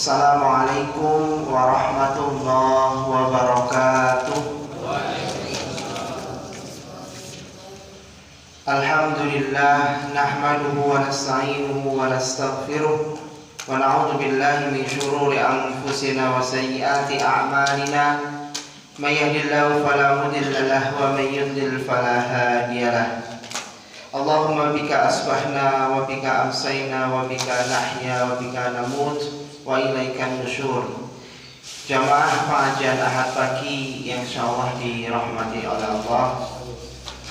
Assalamualaikum warahmatullahi wabarakatuh. Alhamdulillah nahmaduhu wa nasta'inuhu wa nastaghfiruh wa na'udzu billahi min syururi anfusina wa sayyiati a'malina. May yahdihillahu fala mudilla lahu wa may yudlil fala hadiyalah. Allahumma bika asbahna wa bika amsayna wa bika nahya wa bika namut wa ilaikan nusyur. Jamaah pengajian Ahad pagi yang insyaallah dirahmati oleh Allah.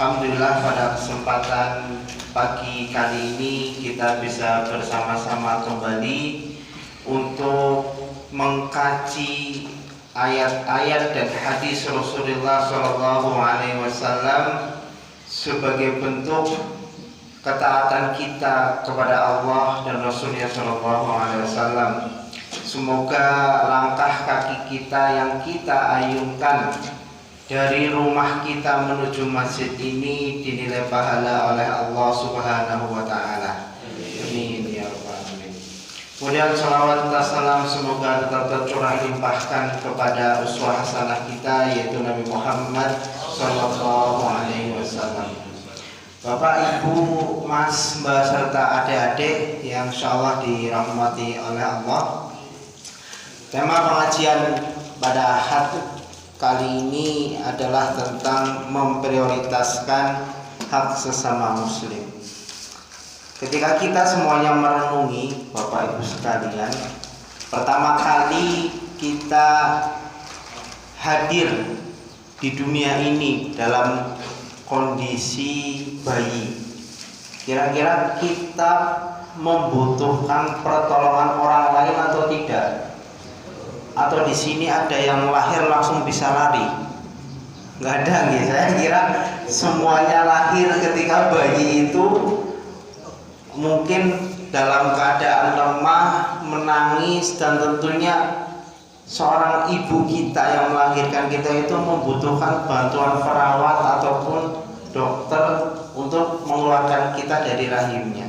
Alhamdulillah pada kesempatan pagi kali ini kita bisa bersama-sama kembali untuk mengkaji ayat-ayat dan hadis Rasulullah SAW sebagai bentuk ketaatan kita kepada Allah dan Rasulnya SAW. Semoga langkah kaki kita yang kita ayunkan dari rumah kita menuju masjid ini dinilai pahala oleh Allah Subhanahu wa taala. Amin ya rabbal alamin. Kemudian salawat dan salam semoga tetap tercurah limpahkan kepada uswah hasanah kita yaitu Nabi Muhammad sallallahu alaihi wasallam. Bapak, Ibu, Mas, Mbak serta adik-adik yang insyaallah dirahmati oleh Allah. Tema pengajian pada Ahad kali ini adalah tentang memprioritaskan hak sesama muslim. Ketika kita semuanya merenungi, Bapak Ibu sekalian, pertama kali kita hadir di dunia ini dalam kondisi bayi, kira-kira kita membutuhkan pertolongan orang lain atau tidak? Atau di sini ada yang lahir langsung bisa lari? Nggak ada nih. Saya kira semuanya lahir ketika bayi itu mungkin dalam keadaan lemah, menangis, dan tentunya seorang ibu kita yang melahirkan kita itu membutuhkan bantuan perawat ataupun dokter untuk mengeluarkan kita dari rahimnya.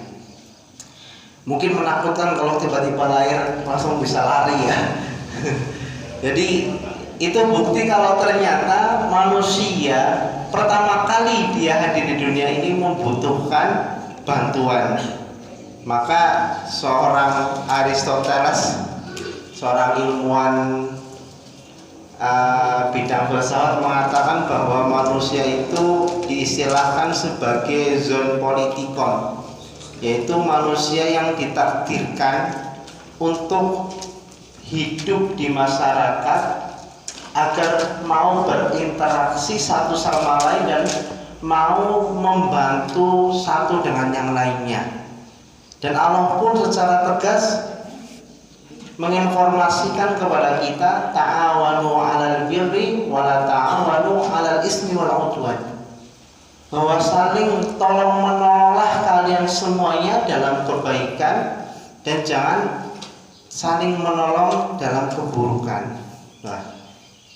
Mungkin menakutkan kalau tiba-tiba lahir langsung bisa lari ya. Jadi itu bukti kalau ternyata manusia pertama kali dia hadir di dunia ini membutuhkan bantuan. Maka seorang Aristoteles, seorang ilmuwan bidang filsafat, mengatakan bahwa manusia itu diistilahkan sebagai zoopolitikon, yaitu manusia yang ditakdirkan untuk hidup di masyarakat agar mau berinteraksi satu sama lain dan mau membantu satu dengan yang lainnya. Dan Allah pun secara tegas menginformasikan kepada kita, ta'awanu 'alal birri wa la ta'awanu 'alal ismi wal 'udwan, bahwa saling tolong menolong kalian semuanya dalam kebaikan dan jangan saling menolong dalam keburukan. Nah,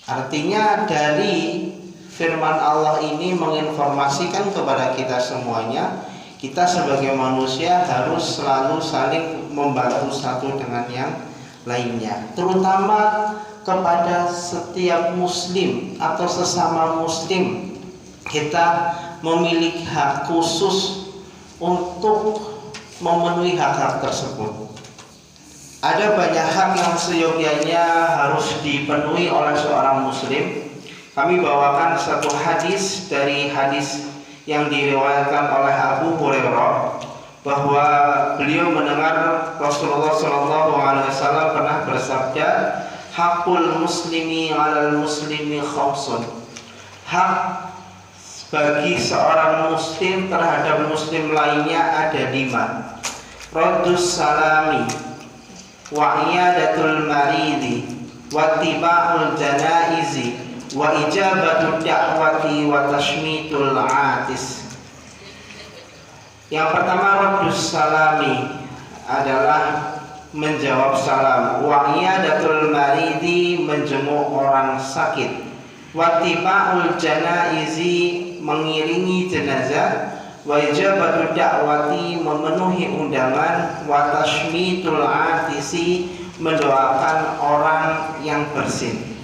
artinya dari firman Allah ini menginformasikan kepada kita semuanya, kita sebagai manusia harus selalu saling membantu satu dengan yang lainnya, terutama kepada setiap muslim atau sesama muslim. Kita memiliki hak khusus untuk memenuhi hak-hak tersebut. Ada banyak hak yang seyogyanya harus dipenuhi oleh seorang muslim. Kami bawakan satu hadis dari hadis yang diriwayatkan oleh Abu Hurairah, bahwa beliau mendengar Rasulullah SAW pernah bersabda, hakul muslimi 'alal muslimi khamsun. Hak bagi seorang muslim terhadap muslim lainnya ada 5. Raddus salami, wa iyadatul maridi, wa tiba'ul janaizi, wa ijabatud da'wati, wa tashmitul atis. Yang pertama, raddus salami adalah menjawab salam, wa iyadatul maridi menjenguk orang sakit, wa tiba'ul janaizi mengiringi jenazah, wa ijabatu da'wati memenuhi undangan, wa tashmitul atisi mendoakan orang yang bersin.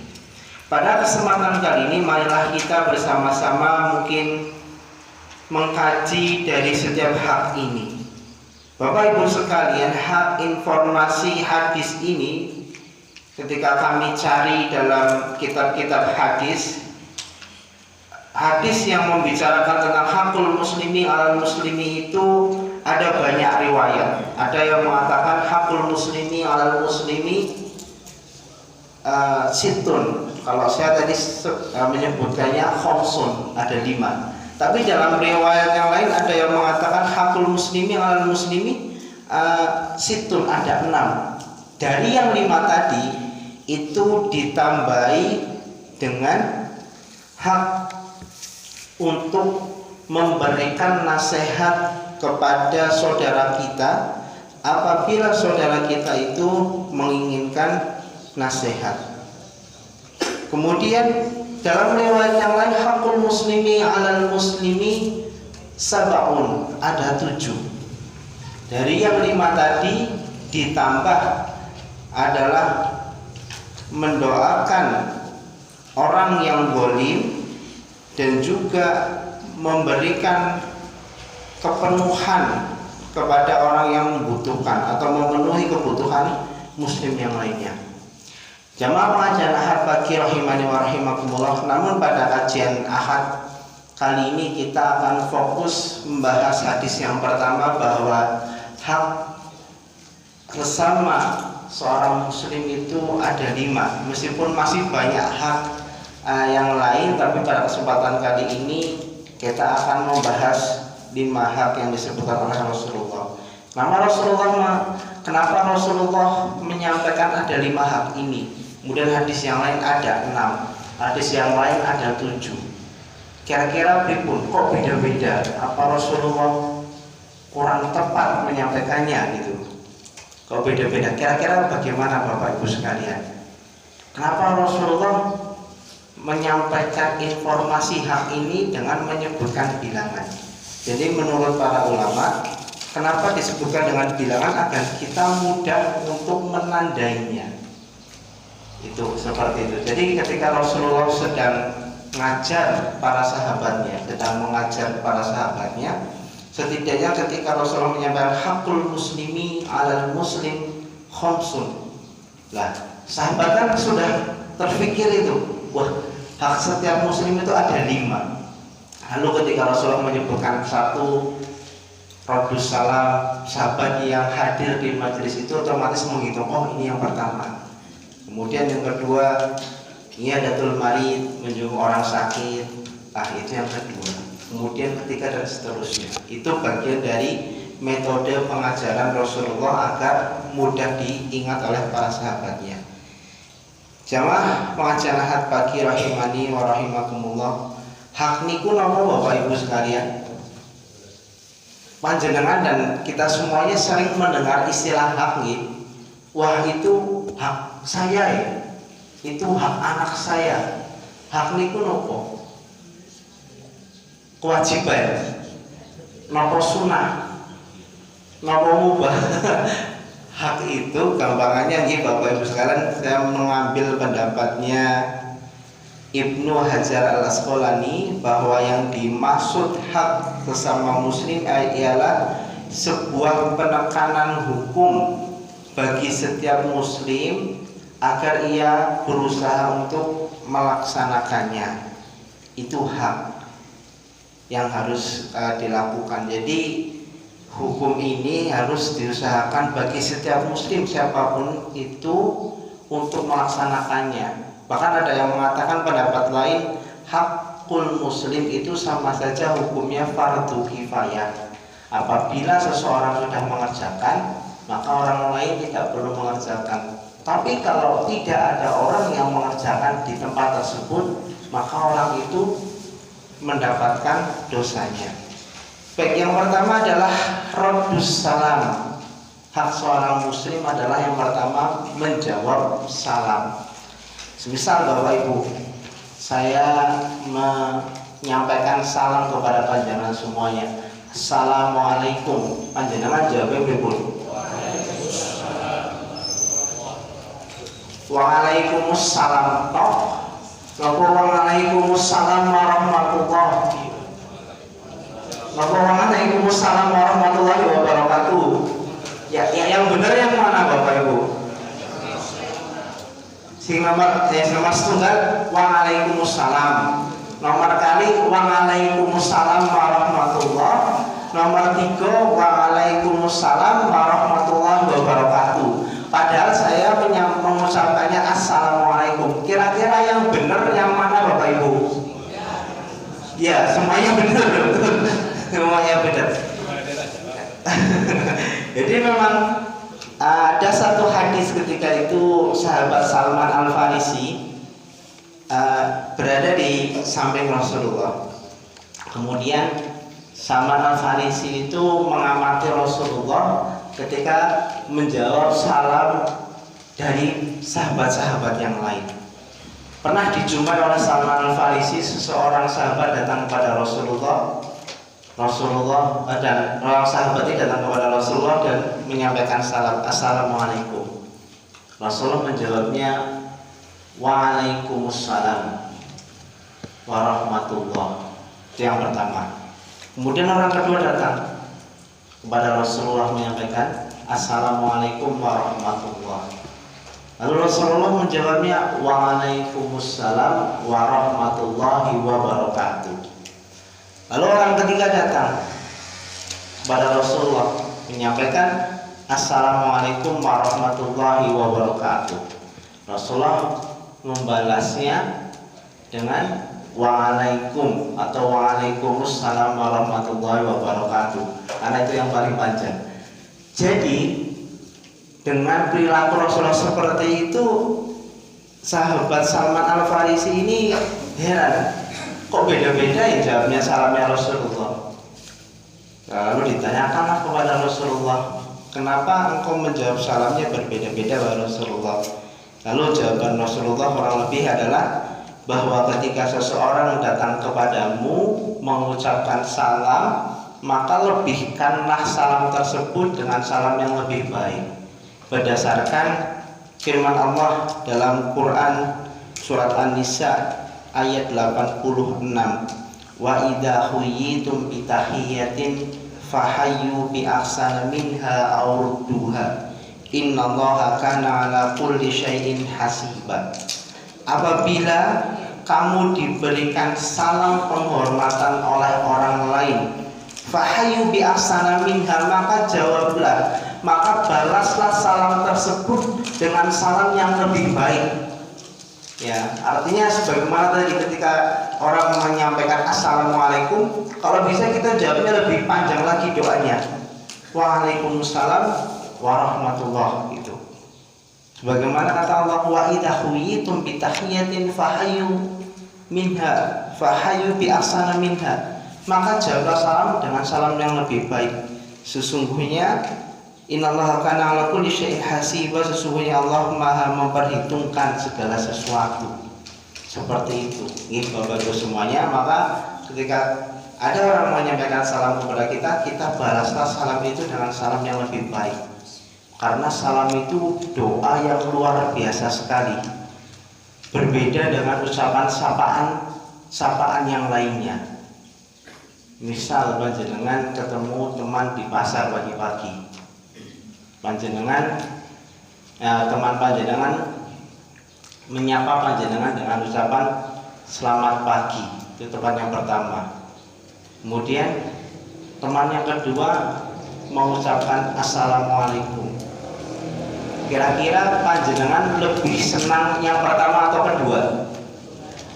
Pada kesempatan kali ini marilah kita bersama-sama mungkin mengkaji dari setiap hak ini. Bapak Ibu sekalian, hak informasi hadis ini ketika kami cari dalam kitab-kitab hadis yang membicarakan tentang hakul muslimi alal muslimi itu ada banyak riwayat. Ada yang mengatakan hakul muslimi alal muslimi situn. Kalau saya tadi menyebutkannya khomsun, ada 5. Tapi dalam riwayat yang lain ada yang mengatakan hakul muslimi alal muslimi situn, ada 6. Dari yang 5 tadi itu ditambahi dengan hak untuk memberikan nasihat kepada saudara kita apabila saudara kita itu menginginkan nasihat. Kemudian dalam riwayat yang lain hakul muslimi alal muslimi sab'un, ada 7. Dari yang 5 tadi ditambah adalah mendoakan orang yang zalim dan juga memberikan kepenuhan kepada orang yang membutuhkan atau memenuhi kebutuhan muslim yang lainnya. Jamaah pengajian Ahad pagi rahimani wa rahimakumullah. Namun pada kajian Ahad kali ini kita akan fokus membahas hadis yang pertama, bahwa hak sesama seorang muslim itu ada 5. Meskipun masih banyak hak yang lain, tapi pada kesempatan kali ini kita akan membahas 5 hak yang disebutkan oleh Rasulullah. Kenapa Rasulullah menyampaikan ada 5 hak ini? Kemudian hadis yang lain ada 6, hadis yang lain ada 7. Kira-kira pripun? Kok beda-beda? Apa Rasulullah kurang tepat menyampaikannya gitu? Kok beda-beda? Kira-kira bagaimana Bapak Ibu sekalian? Kenapa Rasulullah menyampaikan informasi hak ini dengan menyebutkan bilangan? Jadi menurut para ulama, kenapa disebutkan dengan bilangan? Agar kita mudah untuk menandainya. Itu seperti itu. Jadi ketika Rasulullah sedang mengajar para sahabatnya, setidaknya ketika Rasulullah menyampaikan hakul muslimi alal muslim khomsun, lah sahabat kan sudah terfikir itu, wah, hak setiap muslim itu ada 5. Lalu ketika Rasulullah menyebutkan 1, Radus salam, sahabat yang hadir di majelis itu otomatis menghitung, oh ini yang pertama. Kemudian yang kedua, iyadatul marid, menjenguk orang sakit, itu yang kedua. Kemudian ketiga dan seterusnya. Itu bagian dari metode pengajaran Rasulullah agar mudah diingat oleh para sahabatnya. Jamaah pengajian Ahad pagi rahimani wa rahimakumullah. Hak niku napa Bapak Ibu sekalian? Panjenengan dan kita semuanya sering mendengar istilah hak nggih. Wah, itu hak saya ya. Itu hak anak saya. Hak niku napa? Kewajiban. Napa sunah? Napa mubah? Hak itu gampangannya nggih Bapak Ibu sekalian, saya mengambil pendapatnya Ibnu Hajar al-Asqalani bahwa yang dimaksud hak sesama muslim ialah sebuah penekanan hukum bagi setiap muslim agar ia berusaha untuk melaksanakannya. Itu hak yang harus dilakukan. Jadi hukum ini harus diusahakan bagi setiap muslim siapapun itu untuk melaksanakannya. Bahkan ada yang mengatakan pendapat lain, hakul muslim itu sama saja hukumnya fardu kifayah. Apabila seseorang sudah mengerjakan, maka orang lain tidak perlu mengerjakan. Tapi kalau tidak ada orang yang mengerjakan di tempat tersebut, maka orang itu mendapatkan dosanya. Baik, yang pertama adalah radus salam. Hak seorang muslim adalah yang pertama menjawab salam. Semisal Bapak Ibu, saya menyampaikan salam kepada panjenengan semuanya. Assalamualaikum. Panjenengan jawabnya pripun? Waalaikumsalam toh. Napa waalaikumsalam warahmatullahi. Napa waalaikumsalam warahmatullahi wabarakatuh. Ya, yang benar yang mana Bapak Ibu? Nomor setunggal waalaikumsalam. Nomor kali waalaikumsalam warahmatullahi. Nomor 3 waalaikumsalam warahmatullahi wabarakatuh. Padahal saya mengucapkannya assalamualaikum. Kira-kira yang benar yang mana Bapak Ibu? Ya, semuanya benar. Semuanya benar. Jadi memang ada satu hadis ketika itu sahabat Salman Al-Farisi berada di samping Rasulullah. Kemudian Salman Al-Farisi itu mengamati Rasulullah ketika menjawab salam dari sahabat-sahabat yang lain. Pernah dijumpai oleh Salman Al-Farisi seseorang sahabat datang kepada Rasulullah dan orang sahabat ini datang kepada Rasulullah dan menyampaikan salam, assalamualaikum. Rasulullah menjawabnya waalaikumsalam warahmatullahi. Itu yang pertama. Kemudian orang kedua datang kepada Rasulullah menyampaikan assalamualaikum warahmatullahi. Lalu Rasulullah menjawabnya waalaikumsalam warahmatullahi wabarakatuh. Lalu orang ketiga datang kepada Rasulullah menyampaikan assalamualaikum warahmatullahi wabarakatuh. Rasulullah membalasnya dengan waalaikum atau waalaikumsalam warahmatullahi wabarakatuh, karena itu yang paling panjang. Jadi dengan perilaku Rasulullah seperti itu, sahabat Salman Al-Farisi ini heran, kok beda-beda ya jawabnya salamnya Rasulullah. Lalu ditanyakanlah kepada Rasulullah, kenapa engkau menjawab salamnya berbeda-beda wahai Rasulullah? Lalu jawaban Rasulullah kurang lebih adalah bahwa ketika seseorang datang kepadamu mengucapkan salam, maka lebihkanlah salam tersebut dengan salam yang lebih baik, berdasarkan firman Allah dalam Quran surat An-Nisa ayat 86, wa idza huyitum bi tahiyatin fahayyu bi ahsana minha aw rudduha innallaha kana ala kulli syai'in hasiba. Apabila kamu diberikan salam penghormatan oleh orang lain, fahayyu bi ahsana minha, maka jawablah, maka balaslah salam tersebut dengan salam yang lebih baik. Ya, artinya sebagaimana tadi ketika orang menyampaikan assalamualaikum, kalau bisa kita jawabnya lebih panjang lagi doanya, waalaikumsalam warahmatullahi itu. Sebagaimana kata Allah, wa idza huyitum bi tahiyatin fahayyu minha fahayyu bi ahsana minha, maka jawablah salam dengan salam yang lebih baik. Sesungguhnya innallaha kana ala kulli syai'in hasiba, sesungguhnya Allah Maha memperhitungkan segala sesuatu. Seperti itu. Ini Bapak Ibu semuanya, maka ketika ada orang menyampaikan salam kepada kita, kita balaslah salam itu dengan salam yang lebih baik. Karena salam itu doa yang luar biasa sekali. Berbeda dengan ucapan sapaan yang lainnya. Misal panjenengan ketemu teman di pasar pagi-pagi, teman panjenengan menyapa panjenengan dengan ucapan selamat pagi, itu teman yang pertama. Kemudian teman yang kedua mengucapkan assalamualaikum. Kira-kira panjenengan lebih senang yang pertama atau kedua?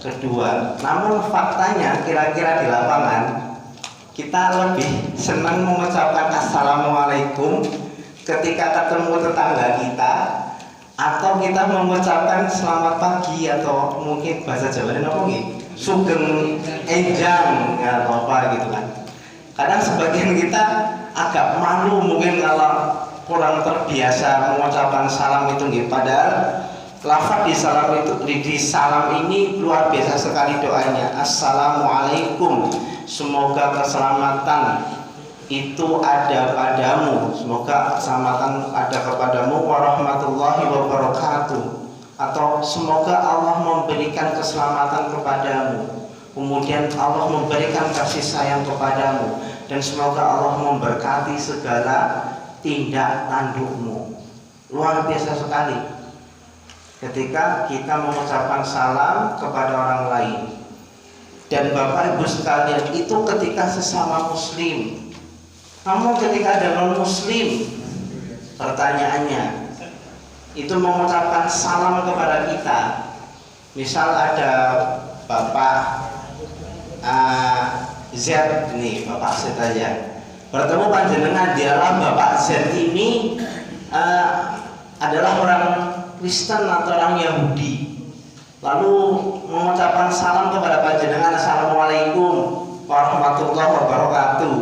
Kedua. Namun faktanya kira-kira di lapangan kita lebih senang mengucapkan assalamualaikum ketika ketemu tetangga kita, atau kita mengucapkan selamat pagi, atau mungkin bahasa Jawanya apa nih? Sugeng enjang ya apa gitu kan. Kadang sebagian kita agak malu mungkin kalau kurang terbiasa mengucapkan salam itu nih. Padahal lafaz di salam ini luar biasa sekali doanya. Assalamualaikum, semoga keselamatan itu ada padamu, semoga keselamatan ada kepadamu, warahmatullahi wabarakatuh. atau semoga Allah memberikan keselamatan kepadamu, kemudian Allah memberikan kasih sayang kepadamu, dan semoga Allah memberkati segala tindak tandukmu. Luar biasa sekali ketika kita mengucapkan salam kepada orang lain. Dan Bapak Ibu sekalian, itu ketika sesama muslim. Namun ketika ada non muslim, pertanyaannya itu mengucapkan salam kepada kita. Misal ada Bapak Z nih, Bapak Z aja bertemu panjenengan, dialah Bapak Z ini adalah orang Kristen atau orang Yahudi, lalu mengucapkan salam kepada panjenengan, assalamualaikum warahmatullahi wabarakatuh,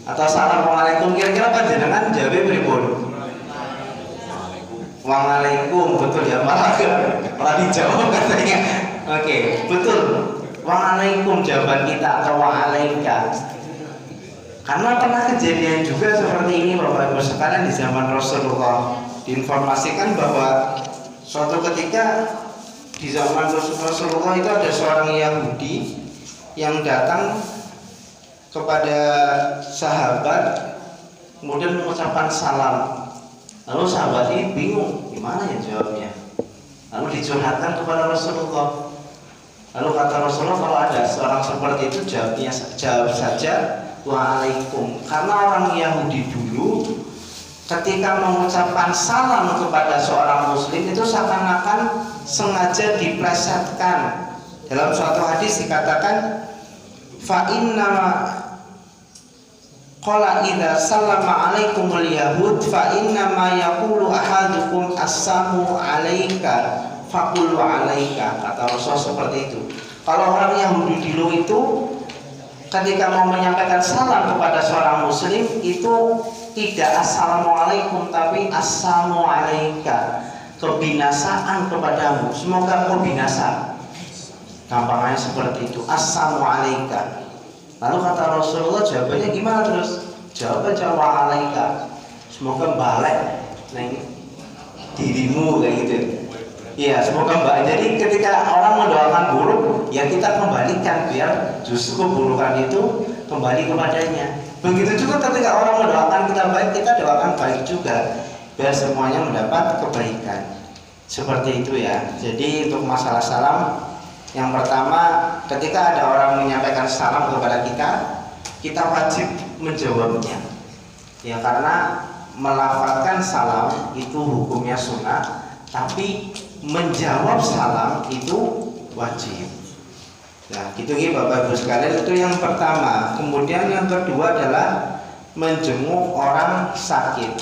atau assalamualaikum, kira-kira panjenengan jawab pripun? Waalaikum, betul ya, malah dijawab katanya. Oke, betul. Waalaikum jawaban kita, atau waalaikum. Karena pernah kejadian juga seperti ini Bapak Ibu sekalian di zaman Rasulullah. Diinformasikan bahwa suatu ketika di zaman Rasulullah itu ada seorang Yahudi yang datang kepada sahabat, kemudian mengucapkan salam. Lalu sahabat ini bingung, gimana ya jawabnya. Lalu dicurhatkan kepada Rasulullah. Lalu kata Rasulullah, kalau ada seorang seperti itu jawab saja waalaikum. Karena orang Yahudi dulu ketika mengucapkan salam kepada seorang muslim itu seakan-akan sengaja diplesetkan. Dalam suatu hadis dikatakan, fa inna qala idza sallama alaikumul yahud fa inna ma yaqulu ahadukum assalamu alayka faqulu alayka. Kata Rasul seperti itu. Kalau orang Yahudi dulu itu ketika mau menyampaikan salam kepada seorang muslim itu tidak assalamualaikum tapi assalamu alayka, kebinasaan kepadamu, semoga kau binasa. Gampangnya seperti itu, assalamu alayka. Lalu kata Rasulullah, jawabannya gimana terus? Jawab aja wa'alaika, semoga balik dirimu, kayak gitu. Iya, semoga balik. Jadi ketika orang mendoakan buruk, ya kita kembalikan biar justru keburukan itu kembali kepadanya. Begitu juga ketika orang mendoakan kita baik, kita doakan baik juga biar semuanya mendapat kebaikan. Seperti itu ya. Jadi untuk masalah salam, yang pertama, ketika ada orang menyampaikan salam kepada kita, kita wajib menjawabnya. Ya, karena melafalkan salam itu hukumnya sunnah, tapi menjawab salam itu wajib. Nah, gitu ya Bapak Ibu sekalian, itu yang pertama. Kemudian yang kedua adalah menjenguk orang sakit.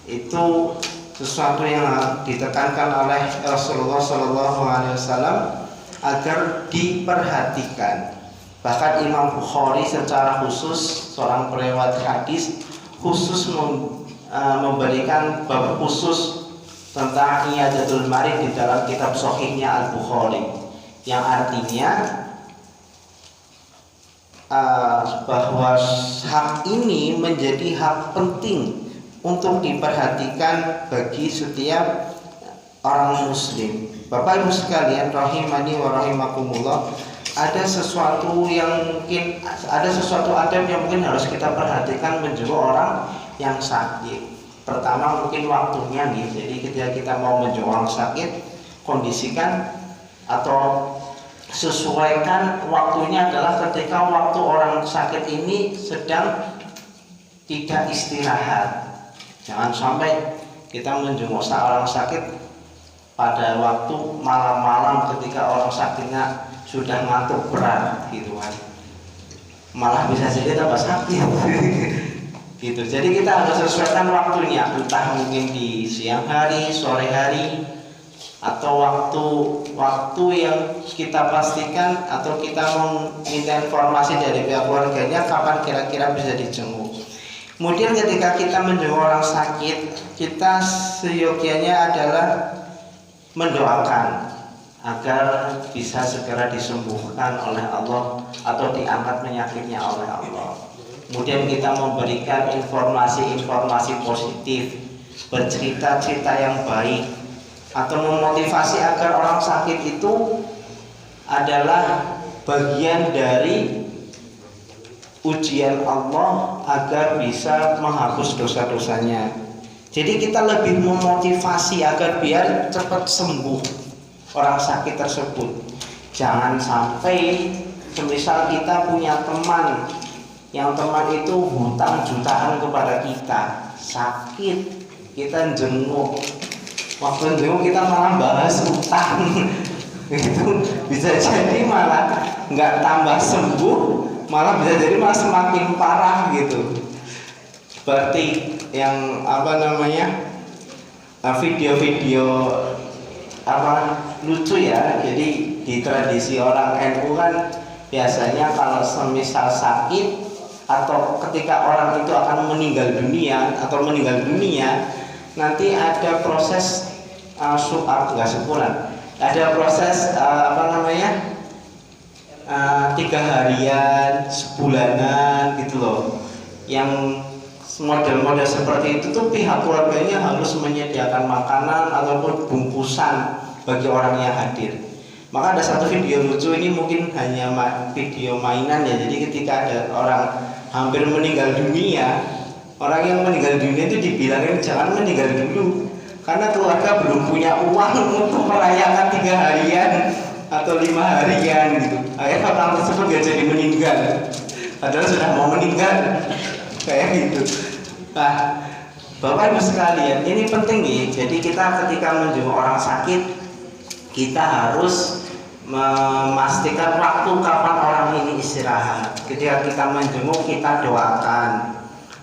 Itu sesuatu yang ditekankan oleh Rasulullah SAW agar diperhatikan. Bahkan Imam Bukhari secara khusus, seorang pelewat hadis, khusus memberikan bab khusus tentang Iyadatul Marid di dalam kitab Sahihnya Al-Bukhari, yang artinya bahwa hak ini menjadi hak penting untuk diperhatikan bagi setiap orang muslim. Bapak Ibu sekalian rahimani wa rahimakumullah, ada sesuatu adab yang mungkin harus kita perhatikan menjenguk orang yang sakit. Pertama mungkin waktunya nih. Jadi ketika kita mau menjenguk orang sakit, kondisikan atau sesuaikan waktunya adalah ketika waktu orang sakit ini sedang tidak istirahat. Jangan sampai kita menjenguk seorang sakit pada waktu malam-malam ketika orang sakitnya sudah ngantuk berat gitu kan, malah bisa jadi tambah sakit gitu. Jadi kita harus sesuaikan waktunya, entah mungkin di siang hari, sore hari, atau waktu yang kita pastikan atau kita meminta informasi dari pihak keluarganya kapan kira-kira bisa dijenguk. Kemudian ketika kita menjenguk orang sakit, kita seyogianya adalah mendoakan agar bisa segera disembuhkan oleh Allah atau diangkat penyakitnya oleh Allah. Kemudian kita memberikan informasi-informasi positif, bercerita-cerita yang baik, atau memotivasi agar orang sakit itu adalah bagian dari ujian Allah agar bisa menghapus dosa-dosanya. Jadi kita lebih memotivasi agar biar cepat sembuh orang sakit tersebut. Jangan sampai semisal kita punya teman yang teman itu hutang jutaan kepada kita, sakit, kita jenguk, waktu jenguk kita malah bahas hutang. Itu bisa jadi malah nggak tambah sembuh, malah bisa jadi malah semakin parah gitu. Seperti yang video-video lucu ya. Jadi di tradisi orang NU kan biasanya kalau semisal sakit atau ketika orang itu akan meninggal dunia nanti ada proses ada proses 3 harian, sebulanan gitu loh. Yang model-model seperti itu tuh pihak keluarganya harus menyediakan makanan ataupun bungkusan bagi orang yang hadir. Maka ada satu video lucu, ini mungkin hanya video mainan ya. Jadi ketika ada orang hampir meninggal dunia, orang yang meninggal dunia itu dibilangin jangan meninggal dulu karena keluarga belum punya uang untuk merayakan 3 harian atau 5 harian gitu. Akhirnya orang tersebut gak jadi meninggal, padahal sudah mau meninggal kayak gitu. Nah, Bapak Ibu sekalian, ini penting nih. Jadi kita ketika menjenguk orang sakit, kita harus memastikan waktu kapan orang ini istirahat. Ketika kita menjenguk, kita doakan,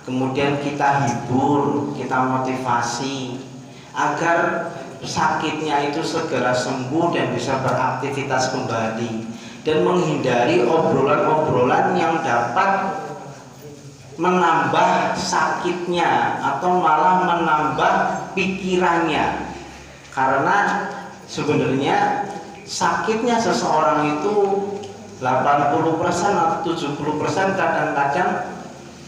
kemudian kita hibur, kita motivasi agar sakitnya itu segera sembuh dan bisa beraktivitas kembali, dan menghindari obrolan-obrolan yang dapat menambah sakitnya atau malah menambah pikirannya. Karena sebenarnya sakitnya seseorang itu 80% atau 70% kadang-kadang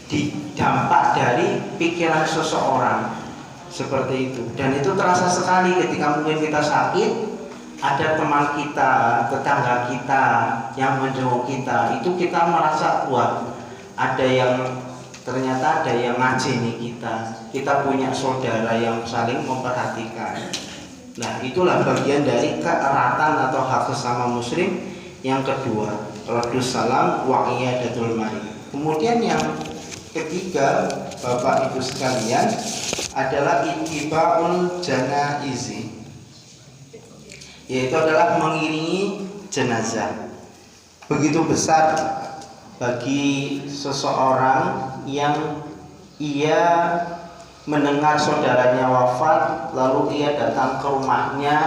didampak dari pikiran seseorang, seperti itu. Dan itu terasa sekali ketika mungkin kita sakit, ada teman kita, tetangga kita yang menjenguk kita, itu kita merasa wah, ternyata ada yang ngajeni kita punya saudara yang saling memperhatikan. Nah, itulah bagian dari keeratan atau hak sesama muslim yang kedua, radus salam wa iyadatul marid. Kemudian yang ketiga, Bapak Ibu sekalian, adalah ittiba'ul janaizi, yaitu adalah mengiringi jenazah. Begitu besar bagi seseorang yang ia mendengar saudaranya wafat, lalu ia datang ke rumahnya,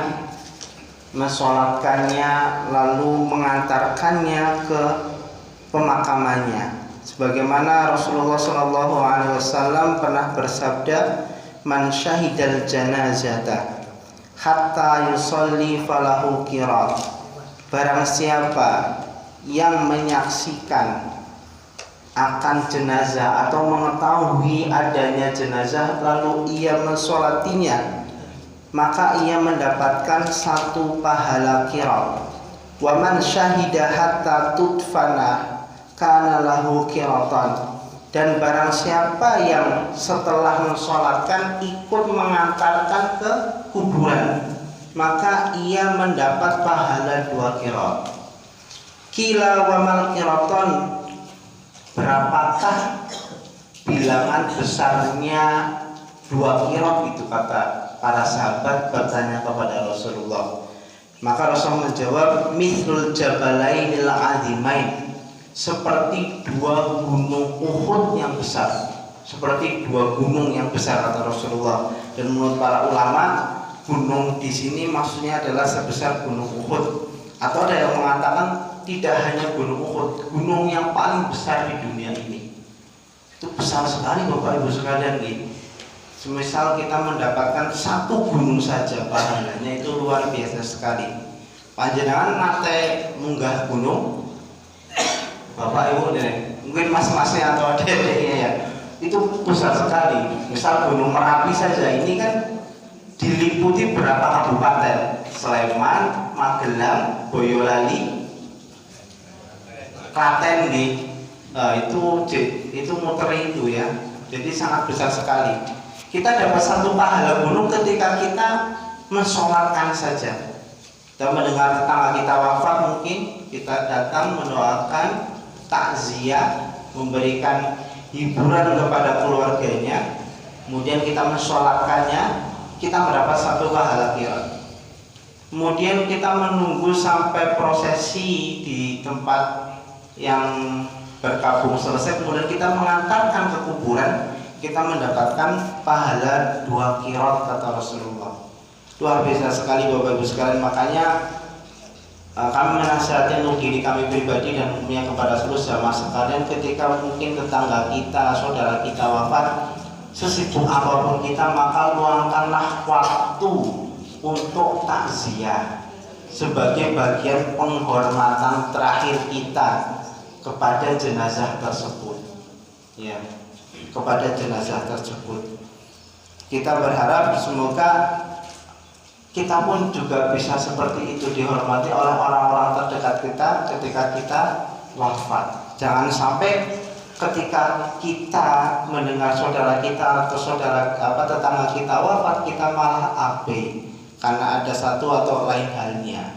mensolatkannya, lalu mengantarkannya ke pemakamannya. Sebagaimana Rasulullah SAW pernah bersabda, "Man syahidal janazata hatta yusolli falahu qirat." Barang siapa yang menyaksikan akan jenazah atau mengetahui adanya jenazah lalu ia mensolatinya, maka ia mendapatkan 1 pahala qirat. Wa man syahida hatta tudfana kana lahu qiratan. Dan barang siapa yang setelah mensolatkan ikut mengantarkan ke kuburan, maka ia mendapat pahala 2 qirat. Qila wa mal qiratan, berapakah bilangan besarnya 2 qirat itu, kata para sahabat bertanya kepada Rasulullah. Maka Rasul menjawab, mithlul jabalainil azimain, seperti 2 gunung Uhud yang besar. Seperti 2 gunung yang besar, kata Rasulullah. Dan menurut para ulama, gunung di sini maksudnya adalah sebesar gunung Uhud. Atau ada yang mengatakan tidak hanya gunung Uhud, gunung yang paling besar di dunia ini. Itu besar sekali Bapak Ibu sekalian gitu. Semisal kita mendapatkan 1 gunung saja, pahalanya itu luar biasa sekali. Panjenengan nate munggah gunung, Bapak Ibu nih, mungkin mas-masnya atau adek-adeknya ya, itu besar sekali. Misal Gunung Merapi saja, ini kan diliputi berapa kabupaten? Sleman, Magelang, Boyolali, Klaten nih. Itu muter itu ya. Jadi sangat besar sekali. Kita dapat satu pahala gunung ketika kita mensolatkan saja. Kita mendengar tetangga kita wafat, mungkin kita datang mendoakan, takziah, memberikan hiburan kepada keluarganya, kemudian kita mensolatkannya, kita mendapat satu pahala kira. Kemudian kita menunggu sampai prosesi di tempat yang berkabung selesai, kemudian kita mengantarkan ke kuburan, kita mendapatkan pahala 2 qiraat kata Rasulullah. Luar biasa sekali Bapak Ibu sekalian. Makanya kami menasihati untuk diri kami pribadi dan umumnya kepada seluruh jamaah sekalian, ketika mungkin tetangga kita, saudara kita wafat, sesibuk apapun kita, maka luangkanlah waktu untuk takziah sebagai bagian penghormatan terakhir kita kepada jenazah tersebut. Ya, kepada jenazah tersebut. Kita berharap semoga kita pun juga bisa seperti itu, dihormati oleh orang-orang terdekat kita ketika kita wafat. Jangan sampai ketika kita mendengar saudara kita atau tetangga kita wafat, kita malah abe karena ada satu atau lain halnya,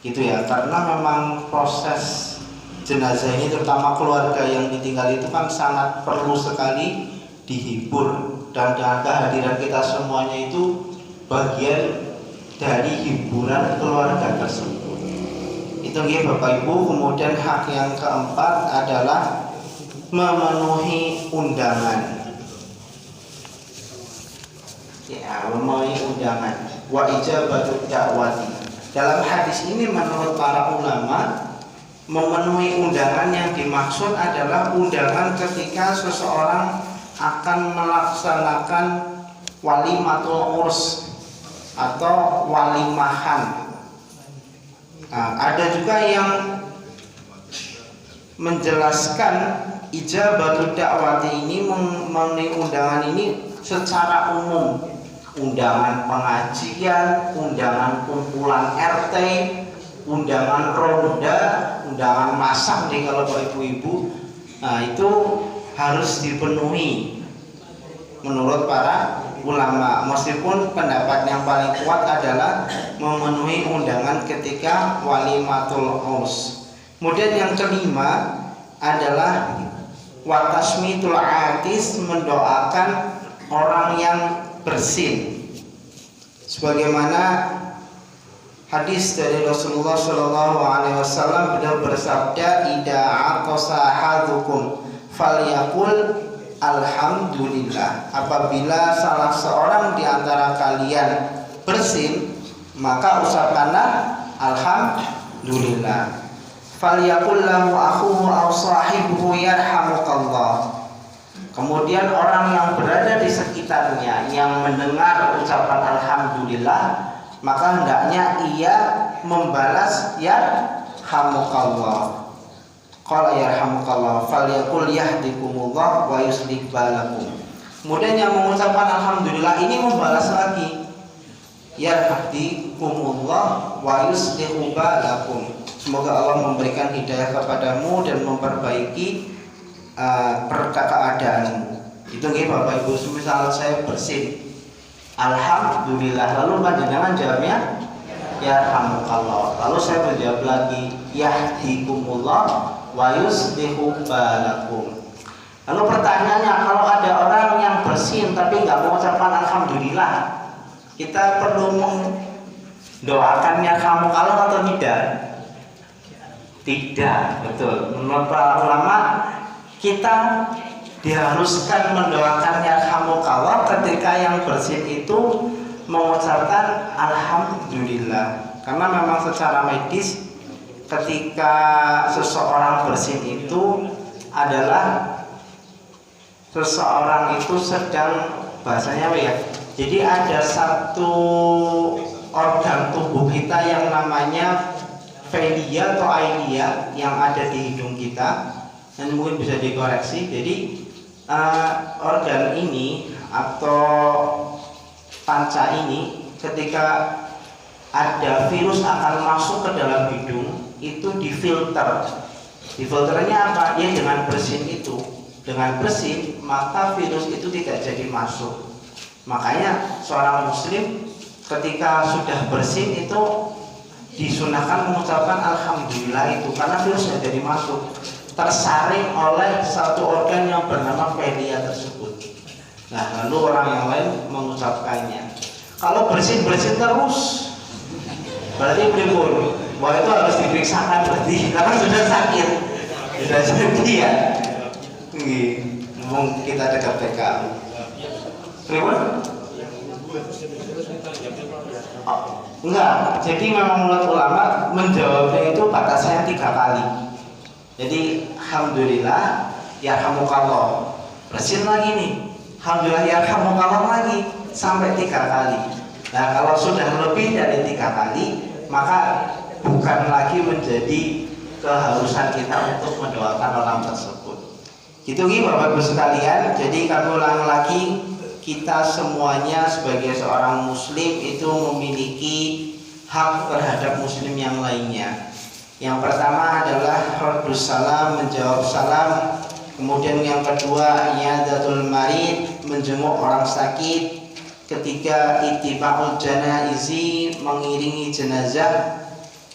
gitu ya. Karena memang proses jenazah ini, terutama keluarga yang ditinggal itu kan sangat perlu sekali dihibur, dan dengan kehadiran kita semuanya itu bagian dari hiburan keluarga tersebut. Itu ya Bapak Ibu. Kemudian hak yang keempat adalah memenuhi undangan. Ya, memenuhi undangan. Wa ijabatut da'wati. Dalam hadis ini menurut para ulama, memenuhi undangan yang dimaksud adalah undangan ketika seseorang akan melaksanakan walimatul urs atau walimahan. Ada juga yang menjelaskan ijabatul da'wati ini, memenuhi undangan ini secara umum, undangan pengajian, undangan kumpulan RT, undangan ronda, undangan masak nih kalau Bapak Ibu. Nah, itu harus dipenuhi menurut para ulama, meskipun pendapat yang paling kuat adalah memenuhi undangan ketika walimatul urs. Kemudian yang kelima adalah watasmitul atis, mendoakan orang yang bersin, sebagaimana hadis dari Rasulullah SAW, beliau bersabda, "Idza atasa ahadukum falyaqul alhamdulillah." Apabila salah seorang di antara kalian bersin, maka ucapkanlah alhamdulillah. Falyaqul lahu akhuhu aw sahibuhu yarhamukallah. Kemudian orang yang berada di sekitarnya yang mendengar ucapan alhamdulillah, maka hendaknya ia membalas yarhamukallah. Qala yarhamukallah falyaqul yahdikumullah wa yuslih balakum. Kemudian yang mengucapkan alhamdulillah ini membalas lagi, yahdikumullah wa yuslih balakum. Semoga Allah memberikan hidayah kepadamu dan memperbaiki keadaanmu. Itu nggih Bapak Ibu. Misal saya bersin, alhamdulillah, lalu panjenengan jawabnya yarhamukallah. Lalu saya menjawab lagi, yahdikumullah wa yuslihu balakum. Lalu pertanyaannya, kalau ada orang yang bersin tapi nggak mengucapkan alhamdulillah, kita perlu mendoakan yarhamukallah atau tidak? Tidak, betul. Menurut para ulama, kita diharuskan mendoakan yarhamukallah ketika yang bersin itu mengucapkan alhamdulillah. Karena memang secara medis ketika seseorang bersin itu adalah seseorang itu sedang, bahasanya apa ya? Jadi ada satu organ tubuh kita yang namanya velia atau ailia yang ada di hidung kita, dan mungkin bisa dikoreksi. Jadi organ ini atau panca ini ketika ada virus akan masuk ke dalam hidung itu difilter. Difilternya apa? Ya dengan bersin itu. Dengan bersin maka virus itu tidak jadi masuk. Makanya seorang muslim ketika sudah bersin itu disunahkan mengucapkan alhamdulillah itu karena virus tidak jadi masuk. Tersaring oleh satu organ yang bernama velia tersebut. Nah, lalu orang yang lain mengucapkannya. Kalau bersin-bersin terus, berarti pripun? Wah, itu harus diperiksakan berarti karena sudah sakit, sudah jadi ya. Ngomong kita dekat TKU. Pripun? Oh, enggak. Jadi memang menurut ulama menjawabnya itu batasnya 3 kali. Jadi alhamdulillah yarhamukallah. Bersin lagi nih. Alhamdulillah yarhamukallah lagi sampai 3 kali. Nah, kalau sudah lebih dari 3 kali, maka bukan lagi menjadi keharusan kita untuk mendoakan orang tersebut. Gitu nih Bapak Ibu sekalian. Jadi kami ulang lagi, kita semuanya sebagai seorang muslim itu memiliki hak terhadap muslim yang lainnya. Yang pertama adalah raddus salam, menjawab salam. Kemudian yang kedua iyadatul marid, menjenguk orang sakit. Ketiga ittiba'ul janaizi, mengiringi jenazah.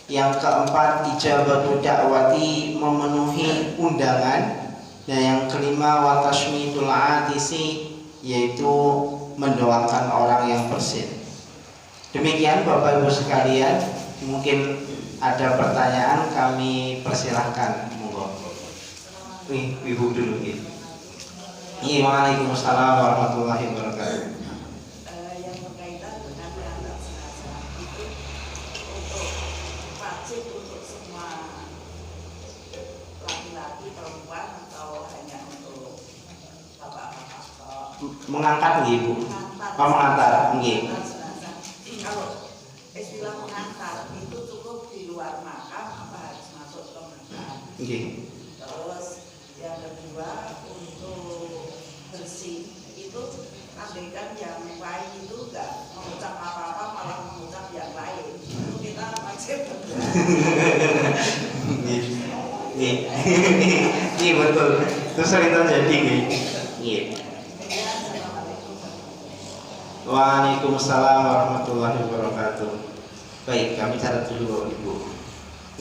Yang keempat ijabatu da'wati, memenuhi undangan. Dan yang kelima wa tashmitul atisi, yaitu mendoakan orang yang bersin. Demikian Bapak Ibu sekalian, mungkin ada pertanyaan kami persilahkan. Monggo. Ibu dulu gitu. Waalaikumsalam warahmatullahi wabarakatuh. Yang berkaitan dengan anak jenazah itu untuk wajib untuk semua laki-laki, perempuan, atau hanya untuk bapak-bapak? Mengangkat nggih Bu? Mengantar nggih. Kalau istilah mengantar itu cukup di luar makam apa harus masuk ke makam? Nggih. Terus yang kedua untuk bersih itu abaikan yang lain itu enggak mengucap apa-apa malah mengucap yang lain. Itu kita wajib berdoa. Iya betul. Itu sering terjadi nggih. Iya. Waalaikumsalam warahmatullahi wabarakatuh. Baik, kami catat dulu Bapak Ibu.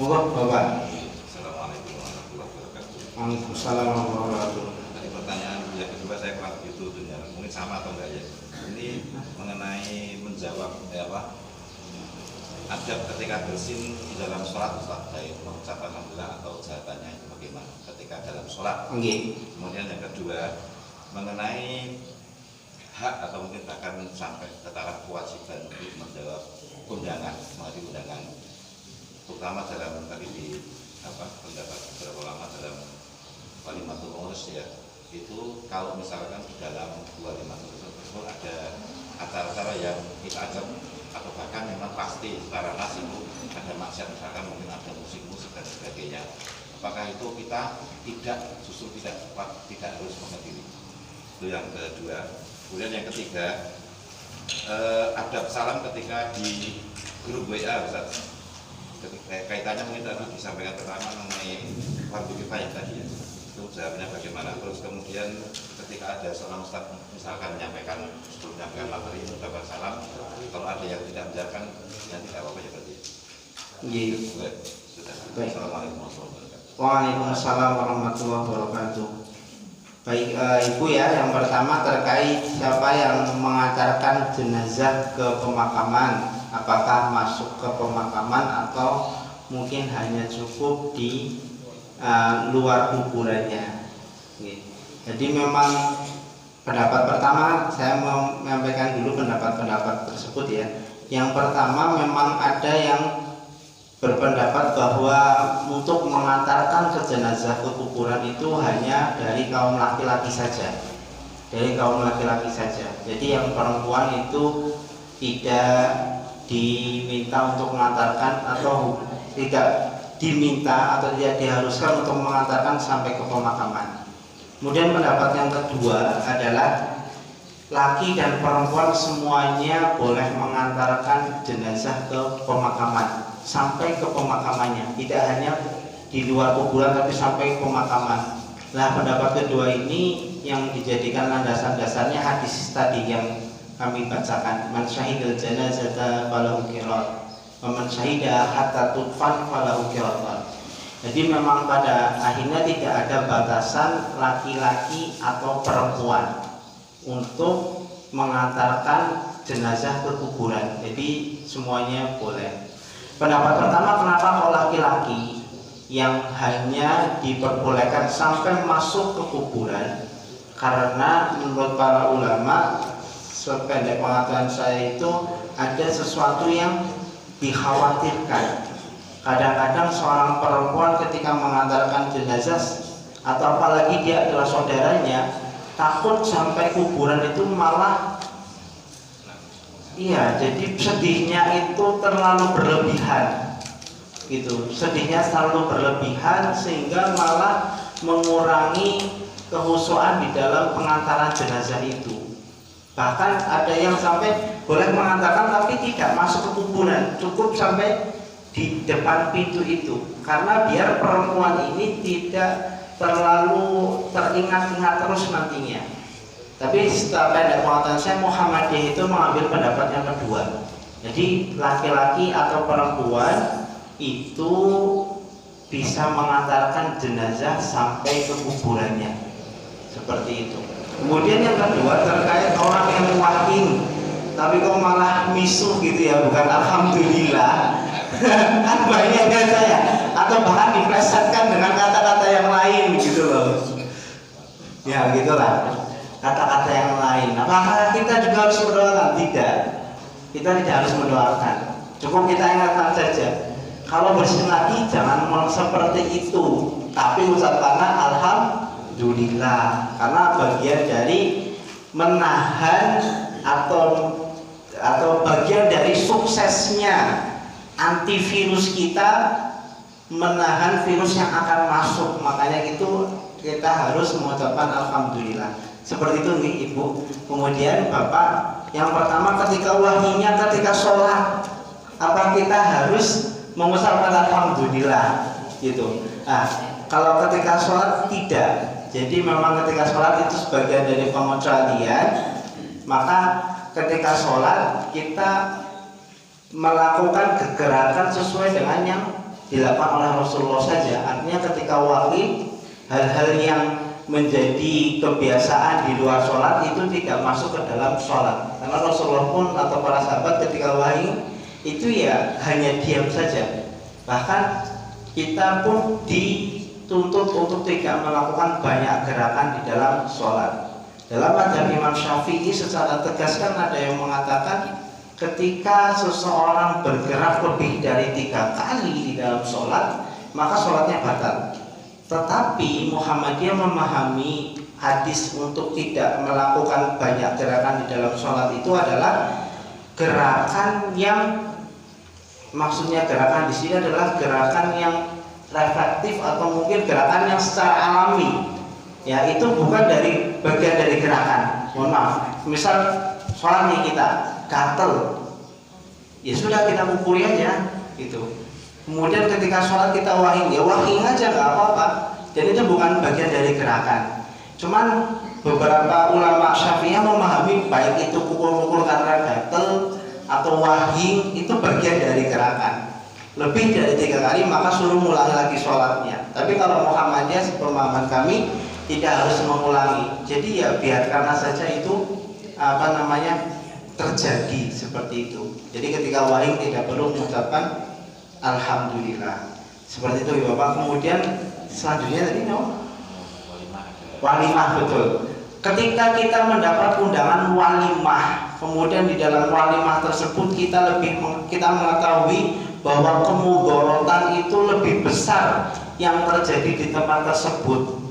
Monggo Bapak. Assalamualaikum warahmatullahi wabarakatuh. Waalaikumsalam warahmatullahi wabarakatuh. Tadi pertanyaan yang kedua saya kurang begitu dunia, mungkin sama atau enggak ya? Ini mengenai menjawab adab ketika bersin di dalam sholat, Ustaz, baik mengucapkan alhamdulillah atau jawabannya itu bagaimana ketika dalam sholat. Kemudian yang kedua mengenai hak atau mungkin bahkan sampai ke taraf kewajiban untuk menjawab undangan, menghadiri undangan, terutama dalam tadi di pendapat beberapa ulama dalam kalimatul urus ya, itu kalau misalkan di dalam kalimatul urus tersebut ada acara-acara yang kita ajak atau bahkan memang pasti secara nas itu ada maksiat, misalkan mungkin ada musik-musik dan sebagainya, apakah itu kita justru tidak harus menghadiri? Itu yang kedua. Kemudian yang ketiga, adab salam ketika di grup WA, Ustaz. Kaitannya mungkin tadi disampaikan pertama mengenai fardu kifayah tadi ya. Itu jawabannya bagaimana? Terus kemudian ketika ada seorang Ustaz misalkan menyampaikan sebelum menyampaikan materi mengucapkan salam, kalau ada yang tidak menjawabkan, yang tidak apa-apa ya berarti. Iya. Sudah. Baik. Assalamualaikum warahmatullahi wabarakatuh. Waalaikumsalam warahmatullahi wabarakatuh. Baik Ibu ya, yang pertama terkait siapa yang mengantarkan jenazah ke pemakaman, apakah masuk ke pemakaman atau mungkin hanya cukup di luar kuburannya. Jadi memang pendapat pertama saya mau menyampaikan dulu pendapat-pendapat tersebut ya. Yang pertama memang ada yang berpendapat bahwa untuk mengantarkan ke jenazah ke kuburan itu hanya dari kaum laki-laki saja, jadi yang perempuan itu tidak diminta untuk mengantarkan atau tidak diminta atau tidak diharuskan untuk mengantarkan sampai ke pemakaman. Kemudian pendapat yang kedua adalah laki dan perempuan semuanya boleh mengantarkan jenazah ke pemakaman, sampai ke pemakamannya, tidak hanya di luar kuburan tapi sampai ke pemakaman. Nah, pendapat kedua ini yang dijadikan landasan dasarnya hadis tadi yang kami bacakan, man syahidal janazata falahu qirat wa man syahida hatta tudfan falahu qirat. Jadi memang pada akhirnya tidak ada batasan laki-laki atau perempuan untuk mengantarkan jenazah ke kuburan. Jadi semuanya boleh. Pendapat pertama, kenapa kalau laki-laki yang hanya diperbolehkan sampai masuk ke kuburan? Karena menurut para ulama, sependek pengetahuan saya itu ada sesuatu yang dikhawatirkan. Kadang-kadang seorang perempuan ketika mengantarkan jenazah atau apalagi dia adalah saudaranya, takut sampai kuburan itu malah jadi sedihnya itu terlalu berlebihan gitu. Sedihnya terlalu berlebihan sehingga malah mengurangi kehusuan di dalam pengantaran jenazah itu. Bahkan ada yang sampai boleh mengantarkan tapi tidak masuk ke kuburan, cukup sampai di depan pintu itu, karena biar perempuan ini tidak terlalu teringat-ingat terus nantinya. Tapi setelah pendek pengetahuan saya, Muhammadiyah itu mengambil pendapat yang kedua. Jadi laki-laki atau perempuan itu bisa mengantarkan jenazah sampai ke kuburannya, seperti itu. Kemudian yang kedua terkait orang yang wahing tapi kok malah misuh gitu ya, bukan alhamdulillah. Kan banyak kan saya, atau bahkan diplesetkan dengan kata-kata yang lain gitu loh. Ya gitulah, kata-kata yang lain. Apakah kita juga harus mendoakan? Tidak, kita tidak harus mendoakan. Cukup kita ingatkan saja. Kalau bersin lagi jangan seperti itu, tapi ucapkanlah alhamdulillah, karena bagian dari menahan atau bagian dari suksesnya antivirus kita, menahan virus yang akan masuk. Makanya itu kita harus mengucapkan alhamdulillah. Seperti itu nih Ibu. Kemudian Bapak, yang pertama ketika wahyunya ketika sholat, apa kita harus mengucapkan alhamdulillah gitu? Nah, kalau ketika sholat tidak. Jadi memang ketika sholat itu sebagian dari pengecualian. Maka ketika sholat kita melakukan gerakan sesuai dengan yang dilakukan oleh Rasulullah saja. Artinya ketika wahyu, hal-hal yang menjadi kebiasaan di luar sholat itu tidak masuk ke dalam sholat. Karena Rasulullah pun atau para sahabat ketika wahyu itu ya hanya diam saja. Bahkan kita pun dituntut untuk tidak melakukan banyak gerakan di dalam sholat. Dalam mazhab Imam Syafi'i secara tegas kan ada yang mengatakan ketika seseorang bergerak lebih dari 3 kali di dalam sholat, maka sholatnya batal. Tetapi Muhammadiyah memahami hadis untuk tidak melakukan banyak gerakan di dalam sholat itu adalah gerakan yang, maksudnya gerakan di sini adalah gerakan yang reflektif atau mungkin gerakan yang secara alami. Ya, itu bukan dari bagian dari gerakan. Mohon maaf. Misal sholat nih kita gatel, ya sudah kita ukuri aja gitu. Kemudian ketika sholat kita wahing, ya wahing aja nggak apa-apa. Jadi itu bukan bagian dari gerakan. Cuman beberapa ulama Syafi'iyah memahami baik itu pukul-pukul karena gatel atau wahing itu bagian dari gerakan. Lebih dari 3 kali maka suruh ulangi lagi sholatnya. Tapi kalau Muhammadiyah sepemahaman kami tidak harus mengulangi. Jadi ya biarkan saja itu terjadi seperti itu. Jadi ketika wahing tidak perlu mengucapkan alhamdulillah. Seperti itu ya Bapak. Kemudian selanjutnya tadi walimah, betul. Ketika kita mendapat undangan walimah, kemudian di dalam walimah tersebut kita mengetahui bahwa kemudorotan itu lebih besar yang terjadi di tempat tersebut.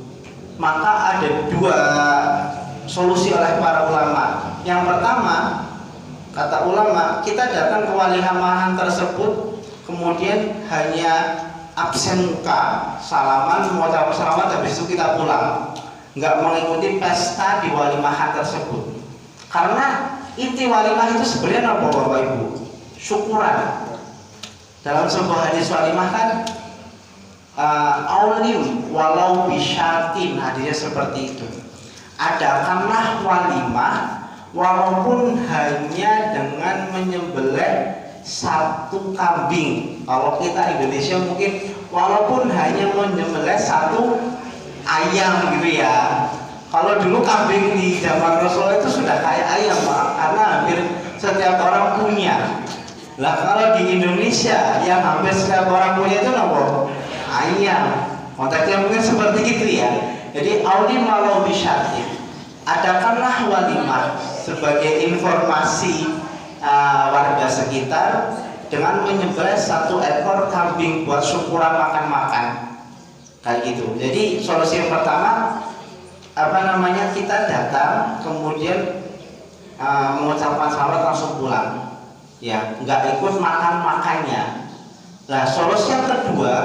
Maka ada 2 solusi oleh para ulama. Yang pertama, kata ulama, kita datang ke walimahan tersebut kemudian hanya absen muka, salaman, mengucapkan selamat, habis itu kita pulang, nggak mengikuti pesta di walimahan tersebut. Karena inti walimah itu sebenarnya apa Bapak Ibu? Syukuran. Dalam sebuah hadis walimah kan aulim walau bisyatin, hadisnya seperti itu. Adakanlah walimah walaupun hanya dengan menyembelih satu kambing. Kalau kita Indonesia mungkin walaupun hanya menyembelih satu ayam gitu ya. Kalau dulu kambing di zaman Rasulullah itu sudah kayak ayam Pak, karena hampir setiap orang punya. Lah kalau di Indonesia yang hampir setiap orang punya itu apa? Ayam. Konteksnya mungkin seperti itu ya. Jadi aulim walau bisyatin. Adakanlah walimah sebagai informasi warga sekitar dengan menyembelih satu ekor kambing buat syukuran makan-makan kayak gitu. Jadi solusi yang pertama kita datang kemudian mengucapkan selamat langsung pulang, ya nggak ikut makan-makannya. Nah solusi yang kedua,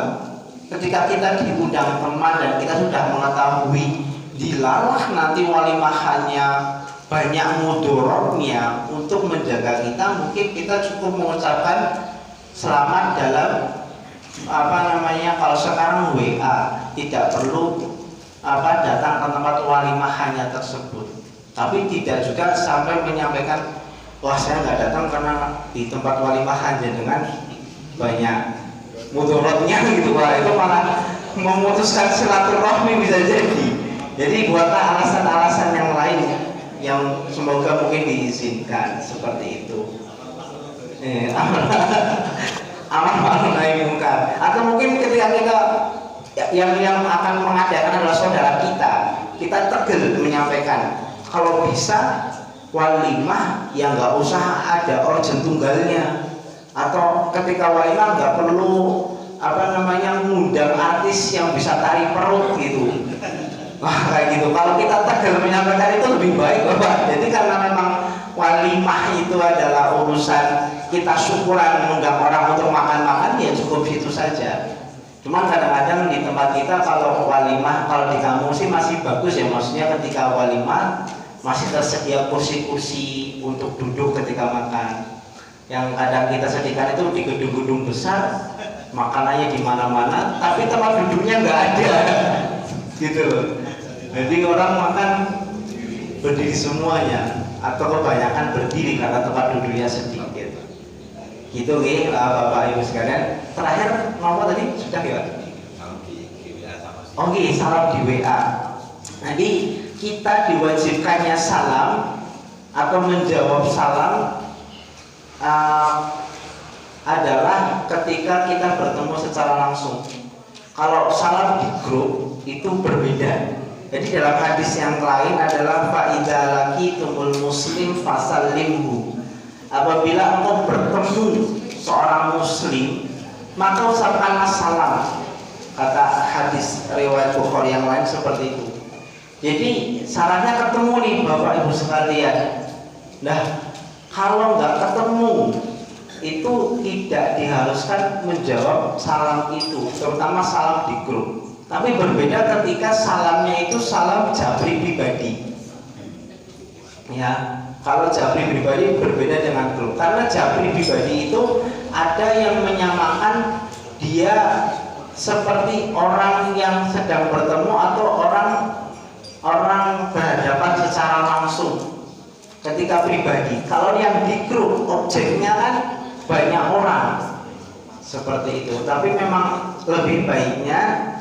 ketika kita diundang teman dan kita sudah mengetahui dilalah nanti walimahannya banyak mudorotnya, untuk menjaga kita mungkin kita cukup mengucapkan selamat dalam kalau sekarang WA, tidak perlu datang ke tempat walimahannya tersebut. Tapi tidak juga sampai menyampaikan, wah saya nggak datang karena di tempat walimahannya dengan banyak mudorotnya gitu. Wah itu malah memutuskan silaturahmi bisa jadi. Jadi buatlah alasan-alasan yang lain yang semoga mungkin diizinkan seperti itu. Amar ma'ruf nahi munkar. Atau mungkin ketika kita yang akan mengadakan adalah saudara kita tegel menyampaikan kalau bisa walimah yang nggak usah ada organ tunggalnya, atau ketika walimah nggak perlu ngundang artis yang bisa tari perut gitu. Wah kayak gitu. Kalau kita tegel menyampaikan itu lebih baik Bapak. Jadi karena memang walimah itu adalah urusan kita syukuran mengundang orang untuk makan-makan, ya cukup itu saja. Cuman kadang-kadang di tempat kita kalau walimah, kalau di kampung sih masih bagus ya, maksudnya ketika walimah masih tersedia kursi-kursi untuk duduk ketika makan. Yang kadang kita sediakan itu di gedung-gedung besar, makanannya di mana-mana, tapi tempat duduknya nggak ada, gitu loh. Jadi orang makan berdiri semuanya, atau kebanyakan berdiri karena tempat duduknya sedikit. Gitu nih Bapak Ibu sekalian. Terakhir ngomong tadi sudah ya? Salam di WA sama sih. Oke, salam di WA. Jadi kita diwajibkannya salam atau menjawab salam adalah ketika kita bertemu secara langsung. Kalau salam di grup itu berbeda. Jadi dalam hadis yang lain adalah fa'idza laqitumul muslim fasallimhu. Apabila engkau bertemu seorang muslim, maka ucapkanlah salam. Kata hadis riwayat Bukhari yang lain seperti itu. Jadi syaratnya ketemu nih Bapak Ibu sekalian. Nah, kalau nggak ketemu itu tidak diharuskan menjawab salam itu, terutama salam di grup. Tapi berbeda ketika salamnya itu salam jabri pribadi. Ya, kalau jabri pribadi berbeda dengan grup. Karena jabri pribadi itu ada yang menyamakan dia seperti orang yang sedang bertemu atau orang berhadapan secara langsung ketika pribadi. Kalau yang di grup objeknya kan banyak orang seperti itu. Tapi memang lebih baiknya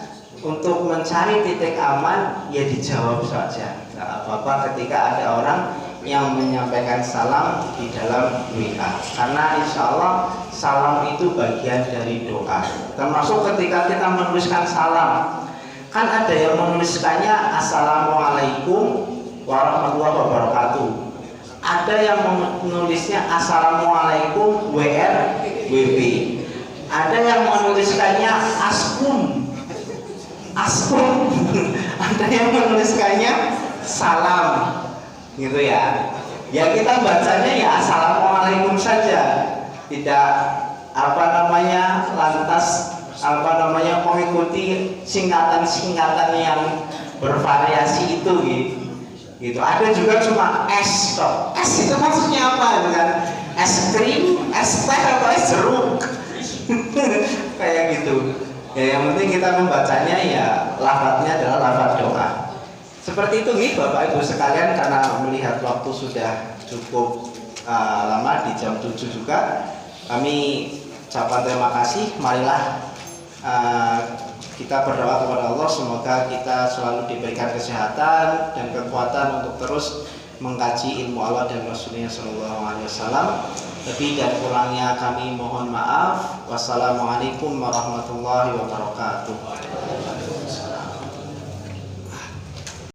untuk mencari titik aman ya dijawab saja. Tidak apa-apa ketika ada orang yang menyampaikan salam di dalam WA, karena insya Allah salam itu bagian dari doa. Termasuk ketika kita menuliskan salam, kan ada yang menuliskannya Assalamualaikum warahmatullahi wabarakatuh, ada yang menulisnya Assalamualaikum WRWB, ada yang menuliskannya Askum ada yang menuliskannya salam gitu ya. Ya kita bacanya ya Assalamualaikum saja, tidak lantas mengikuti singkatan-singkatan yang bervariasi itu gitu. Gitu. Ada juga cuma es toh. Es itu maksudnya apa gitu kan? Es krim, es teh atau es jeruk? Kayak gitu. Ya yang penting kita membacanya ya lafadznya adalah lafadz doa. Seperti itu nih Bapak Ibu sekalian, karena melihat waktu sudah cukup lama di jam 7 juga. Kami ucapkan terima kasih. Marilah kita berdoa kepada Allah, semoga kita selalu diberikan kesehatan dan kekuatan untuk terus mengkaji ilmu Allah dan Rasulnya Shallallahu Alaihi Wasallam. Lebih dan kurangnya kami mohon maaf. Wassalamualaikum warahmatullahi wabarakatuh.